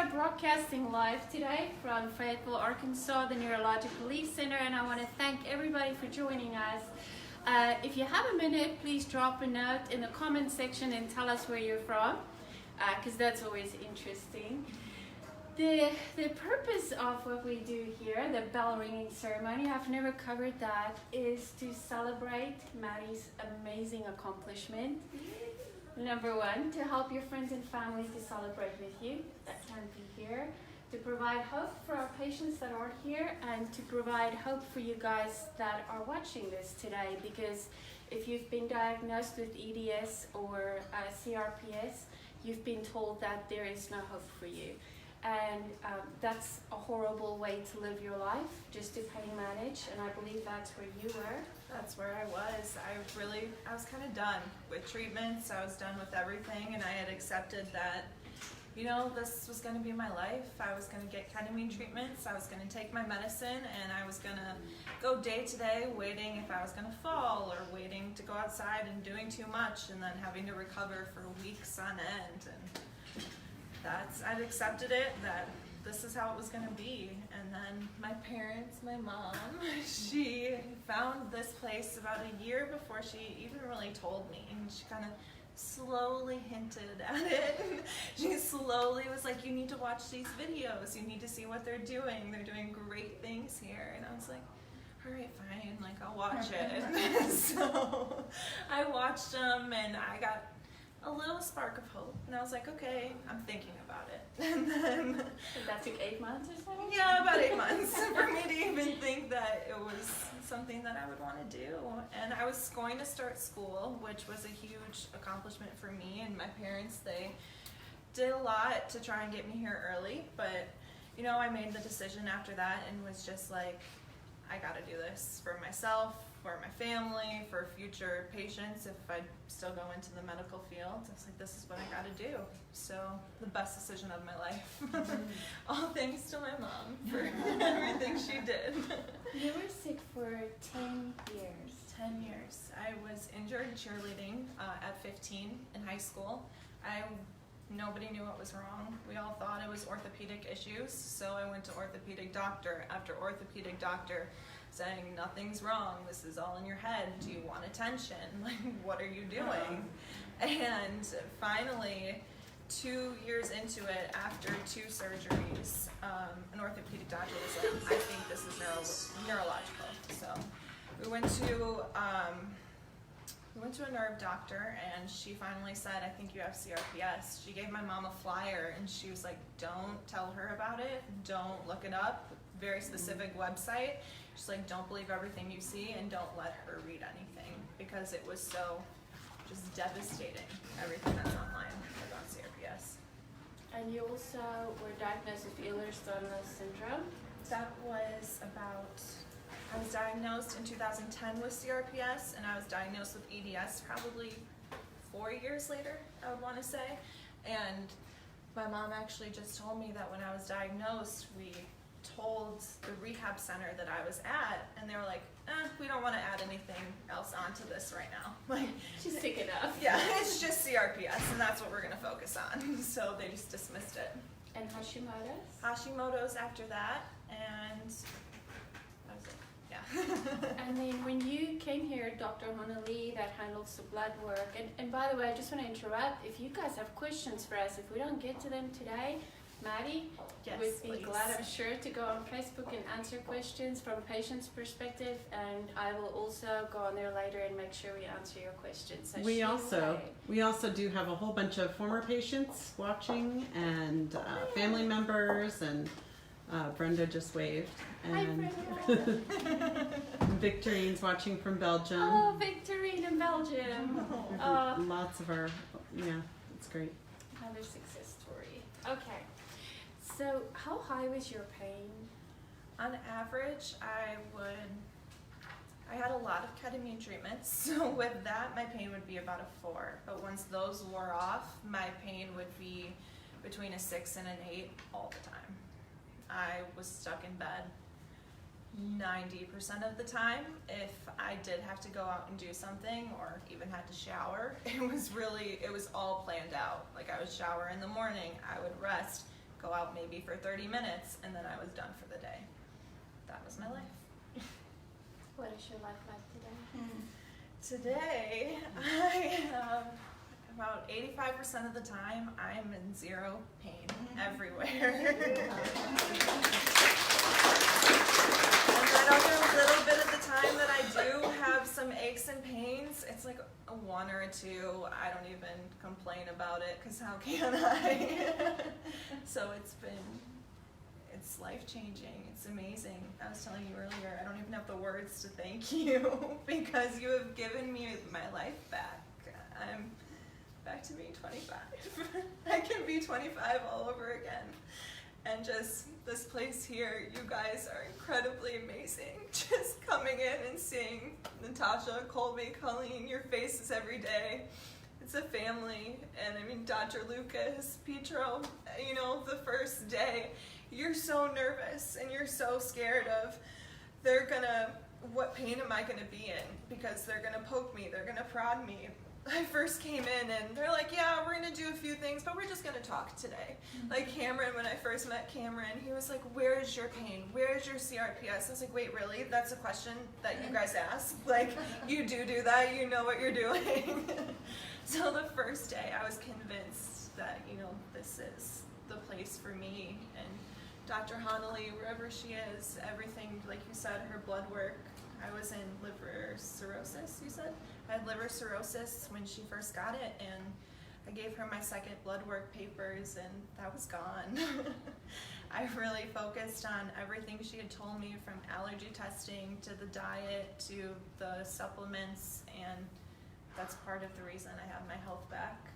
are broadcasting live today from Fayetteville, Arkansas, the Neurological Center, and I want to thank everybody for joining us. If you have a minute, please drop a note in the comment section and tell us where you're from, because that's always interesting. The purpose of what we do here, the bell ringing ceremony, I've never covered that, is to celebrate Maddy's amazing accomplishment. Number one, to help your friends and family to celebrate with you that can't be here, to provide hope for our patients that are here, and to provide hope for you guys that are watching this today, because if you've been diagnosed with EDS or CRPS, you've been told that there is no hope for you. And that's a horrible way to live your life, just to pain manage, and I believe that's where you were. That's where I was. I was kind of done with treatments. I was done with everything, and I had accepted that, you know, this was going to be my life. I was going to get ketamine treatments. I was going to take my medicine, and I was going to go day to day waiting if I was going to fall, or waiting to go outside and doing too much, and then having to recover for weeks on end. And I'd accepted it, that this is how it was going to be. And then my parents, my mom, she found this place about a year before she even really told me. And she kind of slowly hinted at it. She slowly was like, you need to watch these videos. You need to see what they're doing. They're doing great things here. And I was like, all right, fine, like I'll watch it. So I watched them, and I got a little spark of hope, and I was like, okay, I'm thinking about it. And then that took 8 months or something? Yeah, about 8 months for me to even think that it was something that I would want to do. And I was going to start school, which was a huge accomplishment for me, and my parents, they did a lot to try and get me here early, but you know, I made the decision after that and was just like, I gotta do this for myself, for my family, for future patients if I still go into the medical field. I was like, this is what I gotta do. So, the best decision of my life. All thanks to my mom for everything she did. You were sick for 10 years. 10 years. I was injured cheerleading at 15 in high school. Nobody knew what was wrong. We all thought it was orthopedic issues, so I went to orthopedic doctor after orthopedic doctor saying, nothing's wrong, this is all in your head, do you want attention? Like, what are you doing? And finally, 2 years into it, after 2 surgeries, an orthopedic doctor was like, I think this is neurological. So we went to a nerve doctor, and she finally said, I think you have CRPS. She gave my mom a flyer, and she was like, don't tell her about it, don't look it up, very specific website. She's like, don't believe everything you see, and don't let her read anything, because it was so just devastating, everything that's online about CRPS. And you also were diagnosed with Ehlers-Danlos syndrome? That was I was diagnosed in 2010 with CRPS, and I was diagnosed with EDS probably 4 years later, I would want to say. And my mom actually just told me that when I was diagnosed, we told the rehab center that I was at, and they were like, we don't want to add anything else onto this right now. Like, she's sick enough. Yeah, it's just CRPS, and that's what we're going to focus on. So they just dismissed it. And Hashimoto's? Hashimoto's after that, and that was it. Yeah. And then when you came here, Dr. Honali, that handles the blood work, and by the way, I just want to interrupt, if you guys have questions for us, if we don't get to them today, Maddy would be please. glad, I'm sure, to go on Facebook and answer questions from a patient's perspective, and I will also go on there later and make sure we answer your questions. So we also do have a whole bunch of former patients watching, and family members, and Brenda just waved. And hi, Brenda. Victorine's watching from Belgium. Oh, Victorine in Belgium. Lots of our, yeah, it's great. Another success story. Okay. So, how high was your pain? On average, I had a lot of ketamine treatments, so with that, my pain would be about a 4. But once those wore off, my pain would be between a 6 and an 8 all the time. I was stuck in bed 90% of the time. If I did have to go out and do something, or even had to shower, it was all planned out. Like, I would shower in the morning, I would rest, go out maybe for 30 minutes, and then I was done for the day. That was my life. What is your life like today? Today, I am about 85% of the time, I am in zero pain everywhere. And then over a little bit of the time that I do have some aches and pains, it's like a 1 or a 2. I don't even complain about it, because how can I? So it's life-changing. It's amazing. I was telling you earlier, I don't even have the words to thank you because you have given me my life back. I'm back to being 25. I can be 25 all over again. And just this place here, you guys are incredibly amazing. Just coming in and seeing Natasha, Colby, Colleen, your faces every day. It's a family. And I mean, Dr. Lucas, Petro, you know, the first day, you're so nervous and you're so scared of what pain am I gonna be in? Because they're gonna poke me, they're gonna prod me. I first came in and they're like, yeah, we're gonna do a few things, but we're just gonna talk today. Like Cameron, when I first met Cameron, he was like, where is your pain? Where is your CRPS? I was like, wait, really? That's a question that you guys ask? Like, you do that, you know what you're doing. So the first day I was convinced that, you know, this is the place for me. And Dr. Honnelly, wherever she is, everything, like you said, her blood work. I was in liver cirrhosis, you said? I had liver cirrhosis when she first got it, and I gave her my second blood work papers, and that was gone. I really focused on everything she had told me, from allergy testing to the diet to the supplements, and that's part of the reason I have my health back.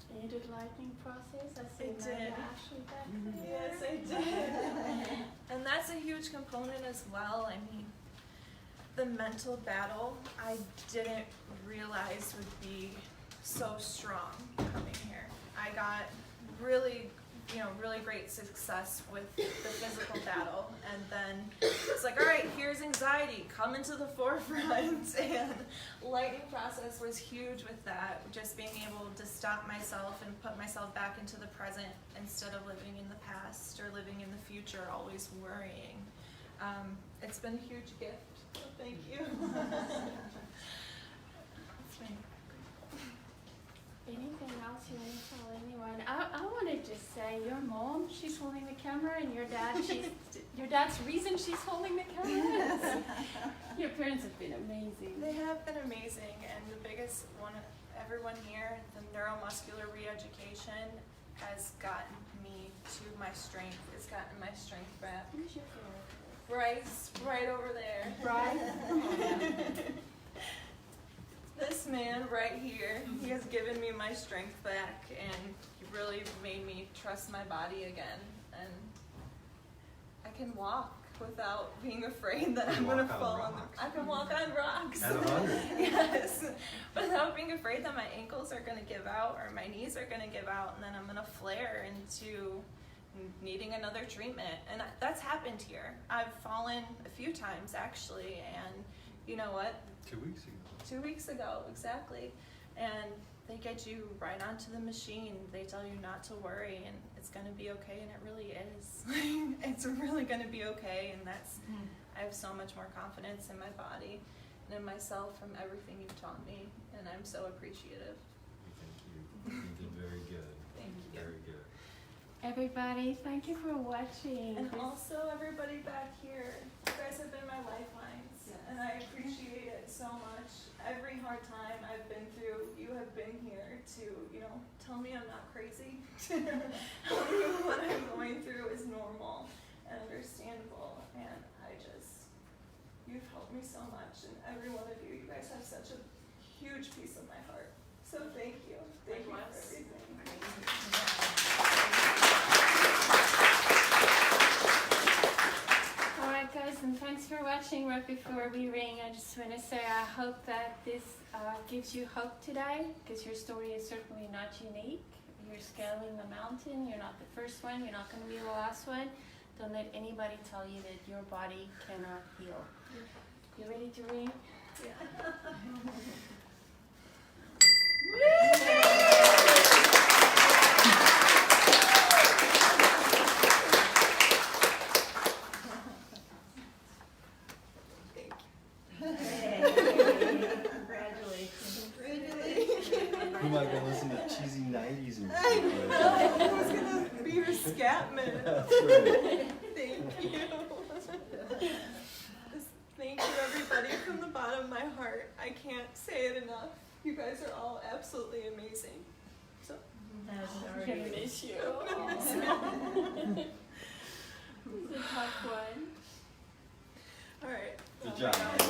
And you did lightning process? I see I did. Ashley back there. Yes, I did. And that's a huge component as well. I mean, the mental battle I didn't realize would be so strong coming here. I got really great success with the physical battle, and then it's like, all right, here's anxiety, come into the forefront. And lightning process was huge with that, just being able to stop myself and put myself back into the present instead of living in the past or living in the future, always worrying. It's been a huge gift. So thank you. Anything else you want to tell anyone? I want to just say, your mom, she's holding the camera, and your dad, your dad's reason she's holding the camera. Your parents have been amazing. They have been amazing, and the biggest one, everyone here, the neuromuscular re-education has gotten me to my strength. It's gotten my strength back. Who's your favorite? Right over there. Right? This man right here, he has given me my strength back, and he really made me trust my body again. And I can walk without being afraid that I'm going to fall on them. I can walk on rocks. At 100. Yes. Without being afraid that my ankles are going to give out or my knees are going to give out, and then I'm going to flare into needing another treatment. And that's happened here. I've fallen a few times actually, and you know what? 2 weeks ago. 2 weeks ago, exactly. And they get you right onto the machine. They tell you not to worry, and it's going to be okay, and it really is. It's really going to be okay, and that's, I have so much more confidence in my body and in myself from everything you've taught me, and I'm so appreciative. Thank you. You did very good. Thank you. Very good. Everybody, thank you for watching. And also everybody back here, you guys have been my lifelines, and I appreciate it so much. Every hard time I've been through, you have been here to, you know, tell me I'm not crazy. Tell me what I'm going through is normal and understandable, and you've helped me so much, and every one of you guys have such a huge piece of my heart. So thank you. Thank you for everything. Alright guys, and thanks for watching. Right before we ring, I just want to say I hope that this gives you hope today, because your story is certainly not unique. You're scaling a mountain, you're not the first one, you're not going to be the last one. Don't let anybody tell you that your body cannot heal. You ready to ring? Yeah. not gonna listen to cheesy 90s music. I know. I was gonna be your scatman. That's right. Thank you. Just thank you, everybody, from the bottom of my heart. I can't say it enough. You guys are all absolutely amazing. So, I'm gonna miss you. miss you. It's a tough one. All right. Good Oh my job. God.